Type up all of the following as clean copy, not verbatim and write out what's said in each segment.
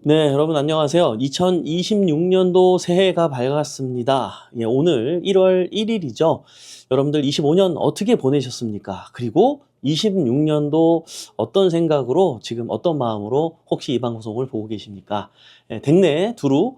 네, 여러분 안녕하세요. 2026년도 새해가 밝았습니다. 예, 오늘 1월 1일이죠. 여러분들 25년 어떻게 보내셨습니까? 그리고 26년도 어떤 생각으로 지금 어떤 마음으로 혹시 이 방송을 보고 계십니까? 예, 댁내 두루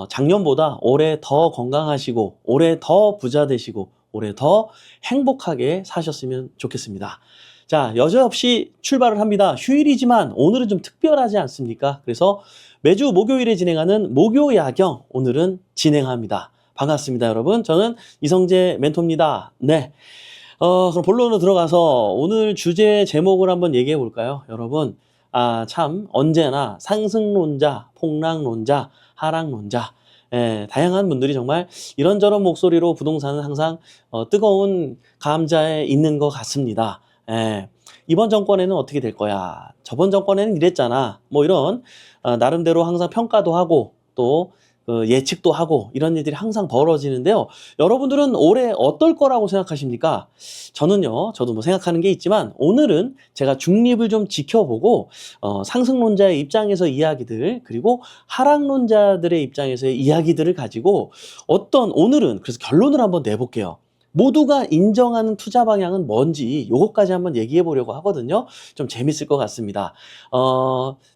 작년보다 올해 더 건강하시고 올해 더 부자 되시고 올해 더 행복하게 사셨으면 좋겠습니다. 자, 여지없이 출발을 합니다. 휴일이지만 오늘은 좀 특별하지 않습니까? 그래서 매주 목요일에 진행하는 목요야경 오늘은 진행합니다. 반갑습니다, 여러분. 저는 이성재 멘토입니다. 네. 그럼 본론으로 들어가서 오늘 주제 제목을 한번 얘기해 볼까요? 여러분, 참 언제나 상승론자, 폭락론자, 하락론자, 다양한 분들이 정말 이런저런 목소리로 부동산은 항상 뜨거운 감자에 있는 것 같습니다. 이번 정권에는 어떻게 될 거야? 저번 정권에는 이랬잖아. 뭐 이런 나름대로 항상 평가도 하고 또 예측도 하고 이런 일들이 항상 벌어지는데요. 여러분들은 올해 어떨 거라고 생각하십니까? 저도 뭐 생각하는 게 있지만 오늘은 제가 중립을 좀 지켜보고 상승론자의 입장에서 이야기들 그리고 하락론자들의 입장에서의 이야기들을 가지고 오늘은 그래서 결론을 한번 내볼게요. 모두가 인정하는 투자 방향은 뭔지 요것까지 한번 얘기해 보려고 하거든요. 좀 재밌을 것 같습니다.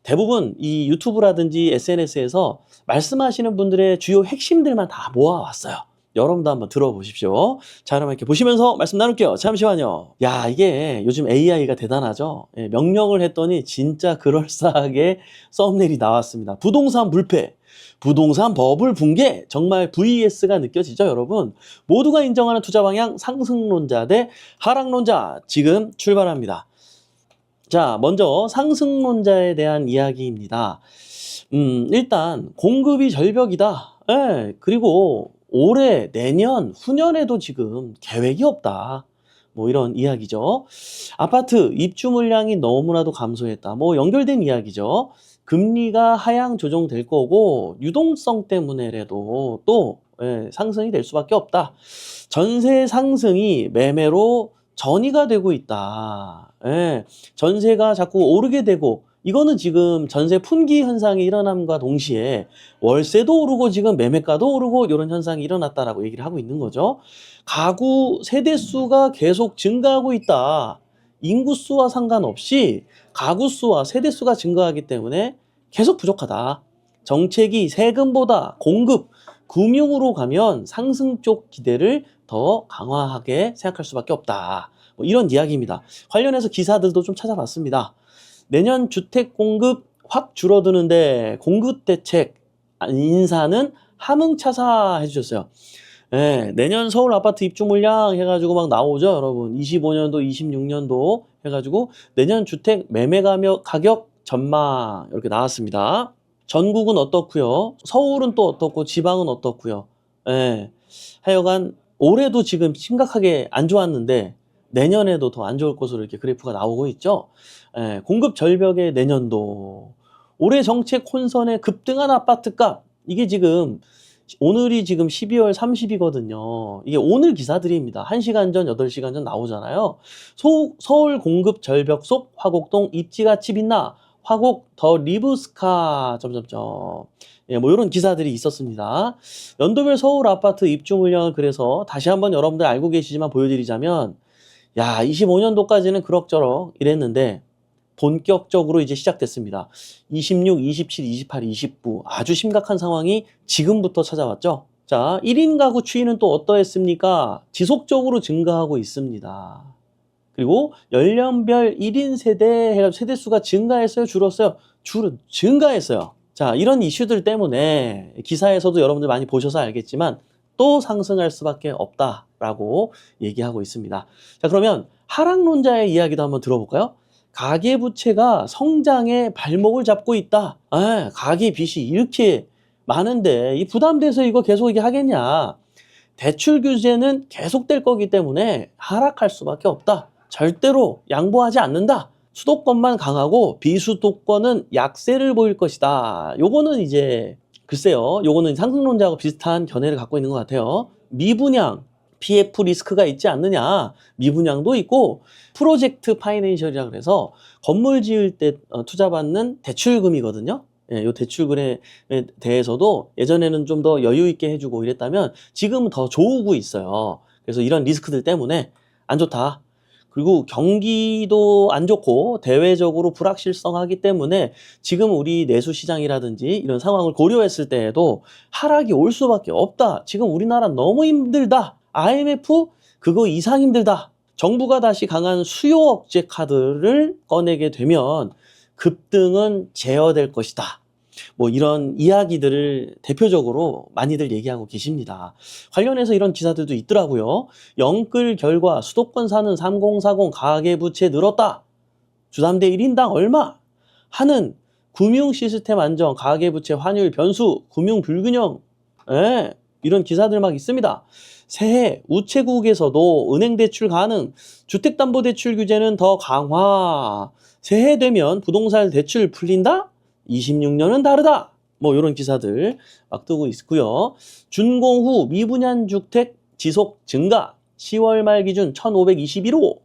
대부분 이 유튜브라든지 SNS에서 말씀하시는 분들의 주요 핵심들만 다 모아왔어요. 여러분도 한번 들어보십시오. 자, 그럼 이렇게 보시면서 말씀 나눌게요. 잠시만요. 야, 이게 요즘 AI가 대단하죠? 예, 명령을 했더니 진짜 그럴싸하게 썸네일이 나왔습니다. 부동산 불패. 부동산 버블 붕괴 정말 VS가 느껴지죠, 여러분? 모두가 인정하는 투자 방향 상승론자 대 하락론자 지금 출발합니다. 자, 먼저 상승론자에 대한 이야기입니다. 일단 공급이 절벽이다. 예, 그리고 올해, 내년, 후년에도 지금 계획이 없다. 뭐 이런 이야기죠. 아파트 입주 물량이 너무나도 감소했다. 뭐 연결된 이야기죠. 금리가 하향 조정될 거고 유동성 때문에라도 또 상승이 될 수밖에 없다. 전세 상승이 매매로 전이가 되고 있다. 전세가 자꾸 오르게 되고 이거는 지금 전세 품귀 현상이 일어남과 동시에 월세도 오르고 지금 매매가도 오르고 이런 현상이 일어났다라고 얘기를 하고 있는 거죠. 가구 세대 수가 계속 증가하고 있다. 인구수와 상관없이 가구 수와 세대 수가 증가하기 때문에 계속 부족하다. 정책이 세금보다 공급, 금융으로 가면 상승 쪽 기대를 더 강화하게 생각할 수밖에 없다. 뭐 이런 이야기입니다. 관련해서 기사들도 좀 찾아봤습니다. 내년 주택 공급 확 줄어드는데 공급 대책 인사는 하문차사 해주셨어요. 내년 서울 아파트 입주 물량 해가지고 막 나오죠, 여러분. 25년도, 26년도 해가지고 내년 주택 매매 가격 전망 이렇게 나왔습니다. 전국은 어떻고요? 서울은 또 어떻고 지방은 어떻고요? 하여간 올해도 지금 심각하게 안 좋았는데 내년에도 더 안 좋을 것으로 이렇게 그래프가 나오고 있죠. 공급 절벽의 내년도 올해 정책 혼선에 급등한 아파트값 이게 지금 오늘이 지금 12월 30이거든요. 이게 오늘 기사들입니다. 1시간 전, 8시간 전 나오잖아요. 서울 공급 절벽 속 화곡동 입지가치 빛나 화곡 더 리브스카 점점점 뭐 이런 기사들이 있었습니다. 연도별 서울 아파트 입주 물량을 그래서 다시 한번 여러분들 알고 계시지만 보여드리자면 25년도까지는 그럭저럭 이랬는데 본격적으로 이제 시작됐습니다. 26, 27, 28, 29 아주 심각한 상황이 지금부터 찾아왔죠. 자, 1인 가구 추이는 또 어떠했습니까? 지속적으로 증가하고 있습니다. 그리고 연령별 1인 세대 해가지고 세대수가 증가했어요? 줄었어요? 증가했어요. 자, 이런 이슈들 때문에 기사에서도 여러분들 많이 보셔서 알겠지만 또 상승할 수밖에 없다라고 얘기하고 있습니다. 자, 그러면 하락론자의 이야기도 한번 들어볼까요? 가계부채가 성장에 발목을 잡고 있다. 가계빚이 이렇게 많은데 이 부담돼서 이거 계속 이게 하겠냐. 대출 규제는 계속될 거기 때문에 하락할 수밖에 없다. 절대로 양보하지 않는다. 수도권만 강하고 비수도권은 약세를 보일 것이다. 요거는 이제 글쎄요. 요거는 상승론자하고 비슷한 견해를 갖고 있는 것 같아요. 미분양, PF 리스크가 있지 않느냐. 미분양도 있고 프로젝트 파이낸셜이라 그래서 건물 지을 때 투자받는 대출금이거든요. 예, 요 대출금에 대해서도 예전에는 좀 더 여유 있게 해주고 이랬다면 지금은 더 좋고 있어요. 그래서 이런 리스크들 때문에 안 좋다. 그리고 경기도 안 좋고 대외적으로 불확실성하기 때문에 지금 우리 내수 시장이라든지 이런 상황을 고려했을 때에도 하락이 올 수밖에 없다. 지금 우리나라 너무 힘들다. IMF 그거 이상 힘들다. 정부가 다시 강한 수요 억제 카드를 꺼내게 되면 급등은 제어될 것이다. 뭐 이런 이야기들을 대표적으로 많이들 얘기하고 계십니다. 관련해서 이런 기사들도 있더라고요. 영끌 결과 수도권 사는 3040 가계부채 늘었다. 주담대 1인당 얼마? 하는 금융 시스템 안정, 가계부채 환율 변수, 금융 불균형, 예, 이런 기사들 막 있습니다. 새해 우체국에서도 은행 대출 가능, 주택담보대출 규제는 더 강화, 새해 되면 부동산 대출 풀린다? 26년은 다르다. 뭐 이런 기사들 막 뜨고 있고요. 준공 후 미분양 주택 지속 증가, 10월 말 기준 1521호.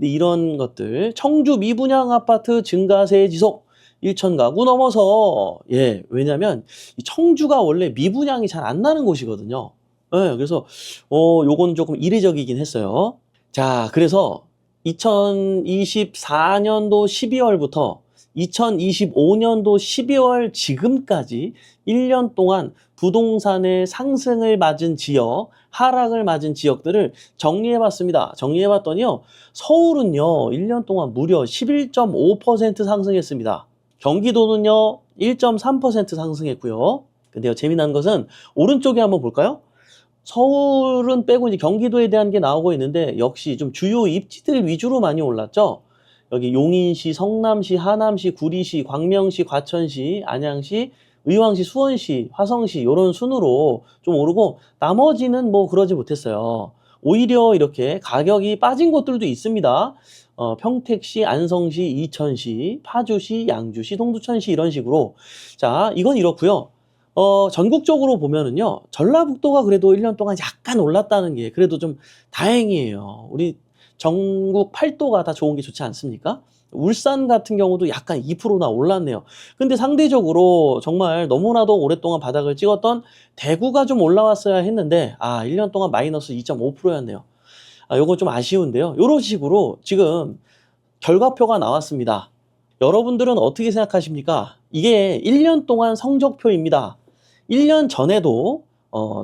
이런 것들, 청주 미분양 아파트 증가세 지속, 1천 가구 넘어서, 예, 왜냐면 이 청주가 원래 미분양이 잘 안 나는 곳이거든요. 예, 그래서 요건 조금 이례적이긴 했어요. 자, 그래서 2024년도 12월부터 2025년도 12월 지금까지 1년 동안 부동산의 상승을 맞은 지역, 하락을 맞은 지역들을 정리해봤습니다. 정리해봤더니요, 서울은요, 1년 동안 무려 11.5% 상승했습니다. 경기도는요, 1.3% 상승했고요. 근데요, 재미난 것은 오른쪽에 한번 볼까요? 서울은 빼고 이제 경기도에 대한 게 나오고 있는데 역시 좀 주요 입지들 위주로 많이 올랐죠. 여기 용인시, 성남시, 하남시, 구리시, 광명시, 과천시, 안양시, 의왕시, 수원시, 화성시 이런 순으로 좀 오르고 나머지는 뭐 그러지 못했어요. 오히려 이렇게 가격이 빠진 곳들도 있습니다. 평택시, 안성시, 이천시, 파주시, 양주시, 동두천시 이런 식으로. 자, 이건 이렇고요. 전국적으로 보면은요, 전라북도가 그래도 1년 동안 약간 올랐다는 게 그래도 좀 다행이에요. 우리 전국 8도가 다 좋은 게 좋지 않습니까? 울산 같은 경우도 약간 2%나 올랐네요. 근데 상대적으로 정말 너무나도 오랫동안 바닥을 찍었던 대구가 좀 올라왔어야 했는데, 1년 동안 마이너스 2.5%였네요. 요거 좀 아쉬운데요. 요런 식으로 지금 결과표가 나왔습니다. 여러분들은 어떻게 생각하십니까? 이게 1년 동안 성적표입니다. 1년 전에도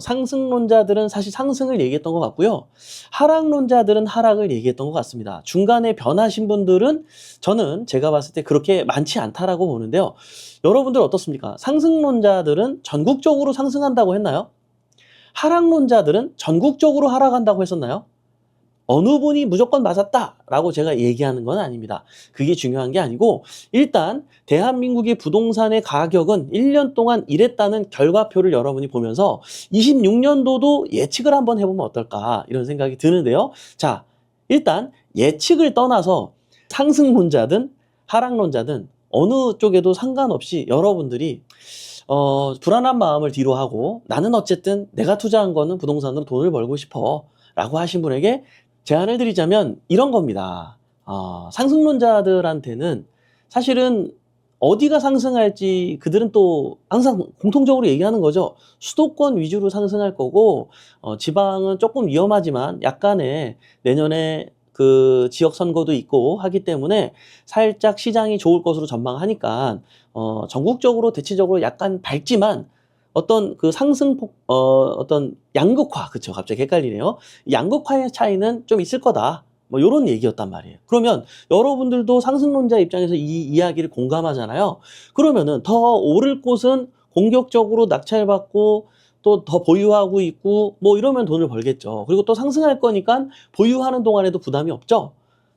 상승론자들은 사실 상승을 얘기했던 것 같고요. 하락론자들은 하락을 얘기했던 것 같습니다. 중간에 변하신 분들은 저는 제가 봤을 때 그렇게 많지 않다라고 보는데요. 여러분들 어떻습니까? 상승론자들은 전국적으로 상승한다고 했나요? 하락론자들은 전국적으로 하락한다고 했었나요? 어느 분이 무조건 맞았다라고 제가 얘기하는 건 아닙니다. 그게 중요한 게 아니고 일단 대한민국의 부동산의 가격은 1년 동안 이랬다는 결과표를 여러분이 보면서 26년도도 예측을 한번 해보면 어떨까 이런 생각이 드는데요. 자, 일단 예측을 떠나서 상승론자든 하락론자든 어느 쪽에도 상관없이 여러분들이 불안한 마음을 뒤로 하고 나는 어쨌든 내가 투자한 거는 부동산으로 돈을 벌고 싶어 라고 하신 분에게 제안을 드리자면 이런 겁니다. 상승론자들한테는 사실은 어디가 상승할지 그들은 또 항상 공통적으로 얘기하는 거죠. 수도권 위주로 상승할 거고 지방은 조금 위험하지만 약간의 내년에 그 지역 선거도 있고 하기 때문에 살짝 시장이 좋을 것으로 전망하니까 전국적으로 대체적으로 약간 밝지만 어떤 그 상승폭 어떤 양극화, 그쵸, 갑자기 헷갈리네요. 양극화의 차이는 좀 있을 거다. 뭐 요런 얘기였단 말이에요. 그러면 여러분들도 상승론자 입장에서 이 이야기를 공감하잖아요. 그러면은 더 오를 곳은 공격적으로 낙찰받고 또 더 보유하고 있고 뭐 이러면 돈을 벌겠죠. 그리고 또 상승할 거니까 보유하는 동안에도 부담이 없죠.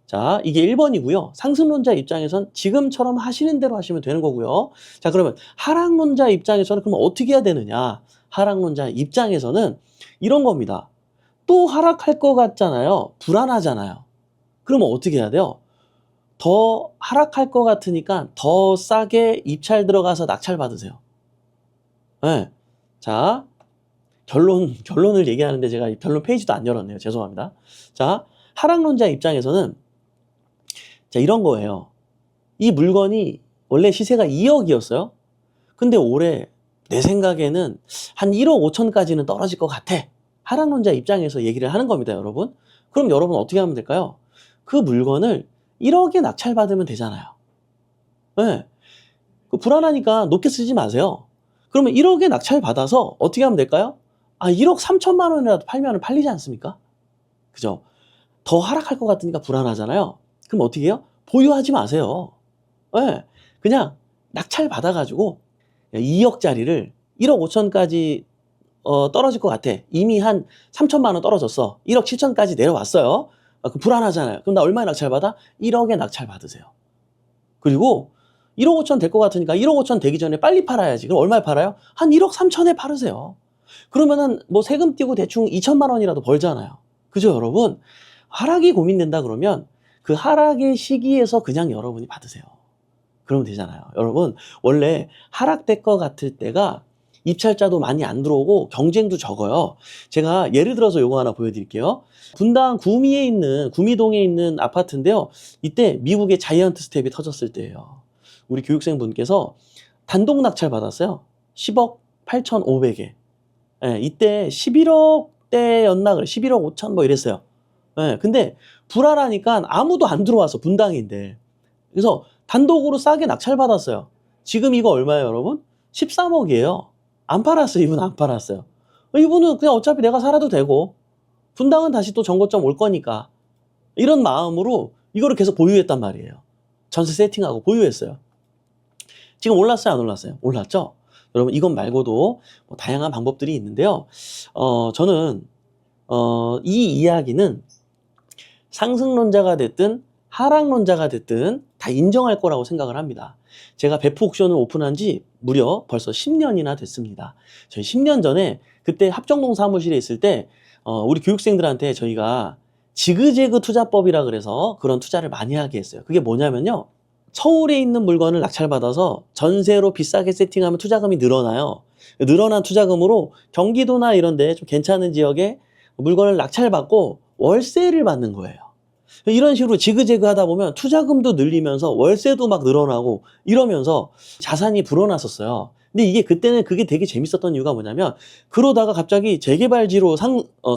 자, 이게 1번이고요. 상승론자 입장에선 지금처럼 하시는 대로 하시면 되는 거고요. 자, 그러면 하락론자 입장에서는 그럼 어떻게 해야 되느냐? 하락론자 입장에서는 이런 겁니다. 또 하락할 것 같잖아요. 불안하잖아요. 그러면 어떻게 해야 돼요? 더 하락할 것 같으니까 더 싸게 입찰 들어가서 낙찰 받으세요. 네. 자, 결론을 얘기하는데 제가 결론 페이지도 안 열었네요. 죄송합니다. 자, 하락론자 입장에서는 자, 이런 거예요. 이 물건이 원래 시세가 2억이었어요. 근데 올해 내 생각에는 한 1억 5천까지는 떨어질 것 같아. 하락론자 입장에서 얘기를 하는 겁니다, 여러분. 그럼 여러분 어떻게 하면 될까요? 그 물건을 1억에 낙찰받으면 되잖아요. 네. 불안하니까 높게 쓰지 마세요. 그러면 1억에 낙찰받아서 어떻게 하면 될까요? 1억 3천만 원이라도 팔면 팔리지 않습니까? 그죠? 더 하락할 것 같으니까 불안하잖아요. 그럼 어떻게 해요? 보유하지 마세요. 네. 그냥 낙찰 받아가지고 2억짜리를 1억 5천까지 떨어질 것 같아. 이미 한 3천만 원 떨어졌어. 1억 7천까지 내려왔어요. 그럼 불안하잖아요. 그럼 나 얼마에 낙찰 받아? 1억에 낙찰 받으세요. 그리고 1억 5천 될 것 같으니까 1억 5천 되기 전에 빨리 팔아야지. 그럼 얼마에 팔아요? 한 1억 3천에 팔으세요. 그러면은 뭐 세금 떼고 대충 2천만 원이라도 벌잖아요. 그죠, 여러분? 하락이 고민된다 그러면 그 하락의 시기에서 그냥 여러분이 받으세요. 그러면 되잖아요. 여러분, 원래 하락될 것 같을 때가 입찰자도 많이 안 들어오고 경쟁도 적어요. 제가 예를 들어서 요거 하나 보여드릴게요. 분당 구미동에 있는 아파트인데요. 이때 미국의 자이언트 스텝이 터졌을 때예요. 우리 교육생분께서 단독 낙찰 받았어요. 10억 8,500에. 예, 이때 11억대였나 그래. 11억 5천 뭐 이랬어요. 예, 근데 불안하니까 아무도 안 들어와서 분당인데. 그래서 단독으로 싸게 낙찰 받았어요. 지금 이거 얼마예요, 여러분? 13억이에요. 안 팔았어요. 이분 안 팔았어요. 이분은 그냥 어차피 내가 살아도 되고 분당은 다시 또 정거점 올 거니까 이런 마음으로 이거를 계속 보유했단 말이에요. 전세 세팅하고 보유했어요. 지금 올랐어요, 안 올랐어요? 올랐죠? 여러분, 이것 말고도 뭐 다양한 방법들이 있는데요. 저는 이 이야기는 상승론자가 됐든 하락론자가 됐든 다 인정할 거라고 생각을 합니다. 제가 배프 옥션을 오픈한 지 무려 벌써 10년이나 됐습니다. 저희 10년 전에 그때 합정동 사무실에 있을 때 우리 교육생들한테 저희가 지그재그 투자법이라 그래서 그런 투자를 많이 하게 했어요. 그게 뭐냐면요. 서울에 있는 물건을 낙찰받아서 전세로 비싸게 세팅하면 투자금이 늘어나요. 늘어난 투자금으로 경기도나 이런 데 좀 괜찮은 지역에 물건을 낙찰받고 월세를 받는 거예요. 이런 식으로 지그재그 하다 보면 투자금도 늘리면서 월세도 막 늘어나고 이러면서 자산이 불어났었어요. 근데 이게 그때는 그게 되게 재밌었던 이유가 뭐냐면 그러다가 갑자기 재개발지로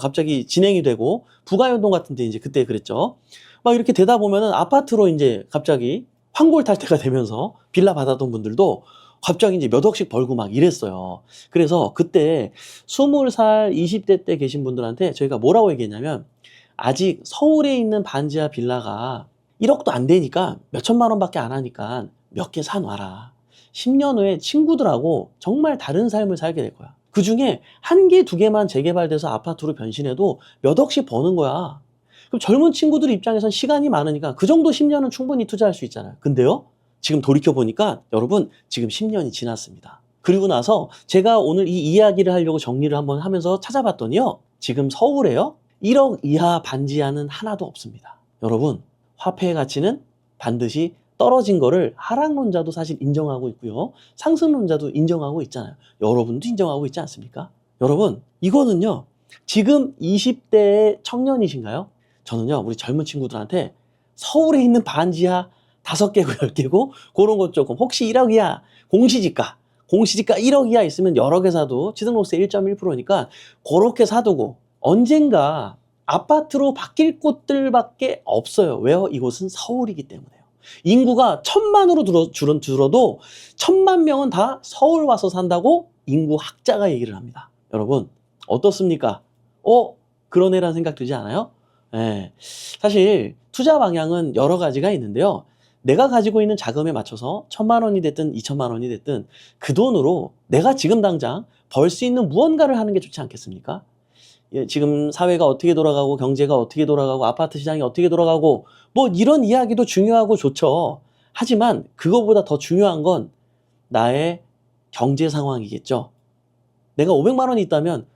갑자기 진행이 되고 부가연동 같은 데 이제 그때 그랬죠. 막 이렇게 되다 보면은 아파트로 이제 갑자기 환골탈태가 되면서 빌라 받았던 분들도 갑자기 이제 몇 억씩 벌고 막 이랬어요. 그래서 그때 20살, 20대 때 계신 분들한테 저희가 뭐라고 얘기했냐면 아직 서울에 있는 반지하 빌라가 1억도 안 되니까 몇 천만 원밖에 안 하니까 몇 개 사놔라. 10년 후에 친구들하고 정말 다른 삶을 살게 될 거야. 그 중에 한 개, 두 개만 재개발돼서 아파트로 변신해도 몇 억씩 버는 거야. 그럼 젊은 친구들 입장에선 시간이 많으니까 그 정도 10년은 충분히 투자할 수 있잖아요. 근데요, 지금 돌이켜보니까 여러분 지금 10년이 지났습니다. 그리고 나서 제가 오늘 이 이야기를 하려고 정리를 한번 하면서 찾아봤더니요. 지금 서울에요. 1억 이하 반지하는 하나도 없습니다. 여러분, 화폐의 가치는 반드시 떨어진 거를 하락론자도 사실 인정하고 있고요. 상승론자도 인정하고 있잖아요. 여러분도 인정하고 있지 않습니까? 여러분, 이거는요. 지금 20대의 청년이신가요? 저는요, 우리 젊은 친구들한테 서울에 있는 반지하 5개고 10개고 그런 것 조금 혹시 1억 이하 공시지가 1억 이하 있으면 여러 개 사도 취등록세 1.1%니까 그렇게 사두고 언젠가 아파트로 바뀔 곳들밖에 없어요. 왜요? 이곳은 서울이기 때문에요. 인구가 1,000만으로 줄어도 1,000만 명은 다 서울 와서 산다고 인구 학자가 얘기를 합니다. 여러분 어떻습니까? 그런 애라는 생각 들지 않아요? 네. 사실 투자 방향은 여러 가지가 있는데요. 내가 가지고 있는 자금에 맞춰서 1,000만 원이 됐든 2,000만 원이 됐든 그 돈으로 내가 지금 당장 벌 수 있는 무언가를 하는 게 좋지 않겠습니까? 예, 지금 사회가 어떻게 돌아가고 경제가 어떻게 돌아가고 아파트 시장이 어떻게 돌아가고 뭐 이런 이야기도 중요하고 좋죠. 하지만 그거보다 더 중요한 건 나의 경제 상황이겠죠. 내가 500만 원이 있다면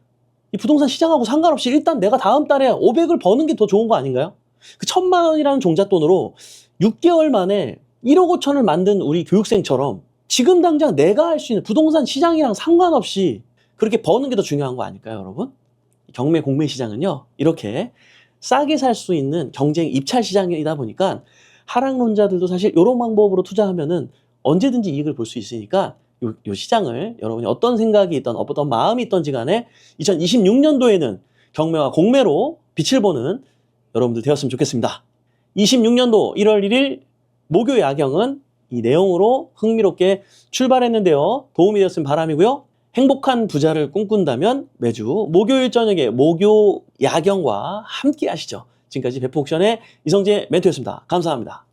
이 부동산 시장하고 상관없이 일단 내가 다음 달에 500을 버는 게 더 좋은 거 아닌가요? 그 1,000만 원이라는 종잣돈으로 6개월 만에 1억 5천을 만든 우리 교육생처럼 지금 당장 내가 할 수 있는 부동산 시장이랑 상관없이 그렇게 버는 게 더 중요한 거 아닐까요, 여러분? 경매 공매 시장은요, 이렇게 싸게 살 수 있는 경쟁 입찰 시장이다 보니까 하락론자들도 사실 이런 방법으로 투자하면은 언제든지 이익을 볼 수 있으니까 요 시장을 여러분이 어떤 생각이 있던 어떤 마음이 있던지 간에 2026년도에는 경매와 공매로 빛을 보는 여러분들 되었으면 좋겠습니다. 26년도 1월 1일 목요 야경은 이 내용으로 흥미롭게 출발했는데요. 도움이 되었으면 바람이고요. 행복한 부자를 꿈꾼다면 매주 목요일 저녁에 목요 야경과 함께 하시죠. 지금까지 베프옥션의 이성재 멘토였습니다. 감사합니다.